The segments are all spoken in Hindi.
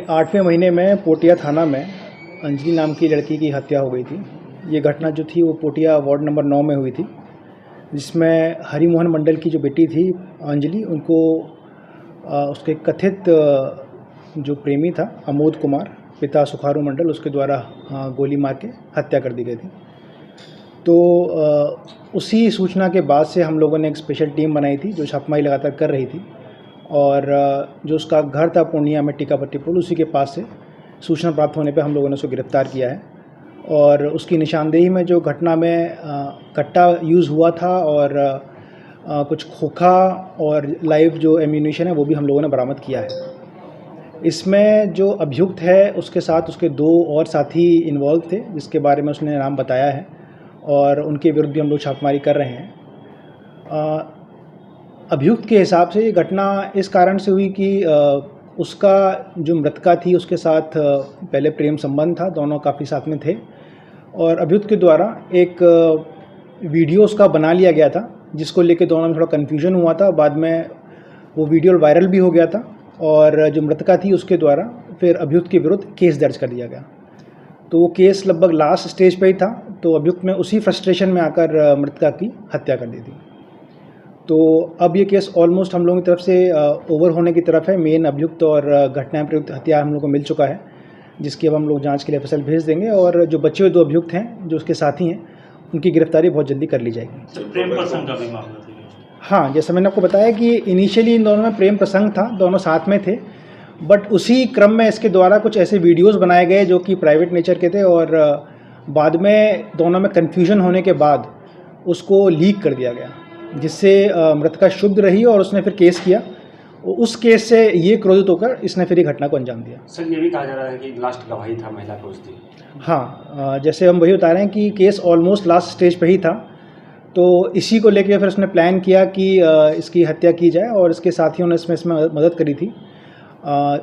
8वें महीने में पोटिया थाना में अंजलि नाम की लड़की की हत्या हो गई थी। ये घटना जो थी वो पोटिया वार्ड नंबर 9 में हुई थी, जिसमें हरिमोहन मंडल की जो बेटी थी अंजलि, उनको उसके कथित जो प्रेमी था अमोद कुमार, पिता सुखारू मंडल, उसके द्वारा गोली मार के हत्या कर दी गई थी। तो उसी सूचना के बाद से हम लोगों ने एक स्पेशल टीम बनाई थी जो छापेमारी लगातार कर रही थी, और जो उसका घर था पूर्णिया में टीकापट्टी पुल, उसी के पास से सूचना प्राप्त होने पे हम लोगों ने उसको गिरफ्तार किया है। और उसकी निशानदेही में जो घटना में कट्टा यूज़ हुआ था और कुछ खोखा और लाइव जो एम्यूनिशन है वो भी हम लोगों ने बरामद किया है। इसमें जो अभियुक्त है उसके साथ उसके 2 और साथी इन्वॉल्व थे, जिसके बारे में उसने नाम बताया है, और उनके विरुद्ध भी हम लोग छापेमारी कर रहे हैं। अभियुक्त के हिसाब से ये घटना इस कारण से हुई कि उसका जो मृतका थी उसके साथ पहले प्रेम संबंध था, दोनों काफ़ी साथ में थे, और अभियुक्त के द्वारा एक वीडियो उसका बना लिया गया था, जिसको लेके दोनों में थोड़ा कन्फ्यूजन हुआ था। बाद में वो वीडियो वायरल भी हो गया था, और जो मृतका थी उसके द्वारा फिर अभियुक्त के विरुद्ध केस दर्ज कर दिया गया। तो वो केस लगभग लास्ट स्टेज पे ही था, तो अभियुक्त ने उसी फ्रस्ट्रेशन में आकर मृतका की हत्या कर दी थी। तो अब ये केस ऑलमोस्ट हम लोगों की तरफ से ओवर होने की तरफ है। मेन अभियुक्त और घटना में प्रयुक्त हथियार हम लोग को मिल चुका है, जिसकी अब हम लोग जांच के लिए एफएसएल भेज देंगे, और जो बचे हुए 2 अभियुक्त हैं जो उसके साथी हैं, उनकी गिरफ्तारी बहुत जल्दी कर ली जाएगी। तो प्रेम प्रसंग का भी मामला था? हाँ, जैसे मैंने आपको बताया कि इनिशियली इन दोनों में प्रेम प्रसंग था, दोनों साथ में थे, बट उसी क्रम में इसके द्वारा कुछ ऐसे वीडियोज़ बनाए गए जो कि प्राइवेट नेचर के थे, और बाद में दोनों में कन्फ्यूजन होने के बाद उसको लीक कर दिया गया, जिससे मृतका शुद्ध रही और उसने फिर केस किया। उस केस से ये क्रोधित होकर इसने फिर ये घटना को अंजाम दिया। सर, ये भी कहा जा रहा है कि लास्ट गवाही था महिला को उस दिन। हाँ, जैसे हम वही बता रहे हैं कि केस ऑलमोस्ट लास्ट स्टेज पे ही था, तो इसी को लेकर फिर उसने प्लान किया कि इसकी हत्या की जाए, और इसके साथियों ने इसमें मदद करी थी।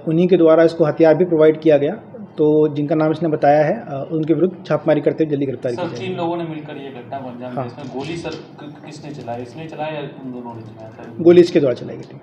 उन्हीं के द्वारा इसको हथियार भी प्रोवाइड किया गया, तो जिनका नाम इसने बताया है उनके विरुद्ध छापेमारी करते हुए जल्दी गिरफ्तारी की जाएगी। 3 लोगों ने मिलकर ये घटना को अंजाम दिया। हाँ। इसमें गोली सर किसने चलाई? इसने चलाई या उन दोनों ने चलाया? गोली इसके द्वारा चलाई गई थी।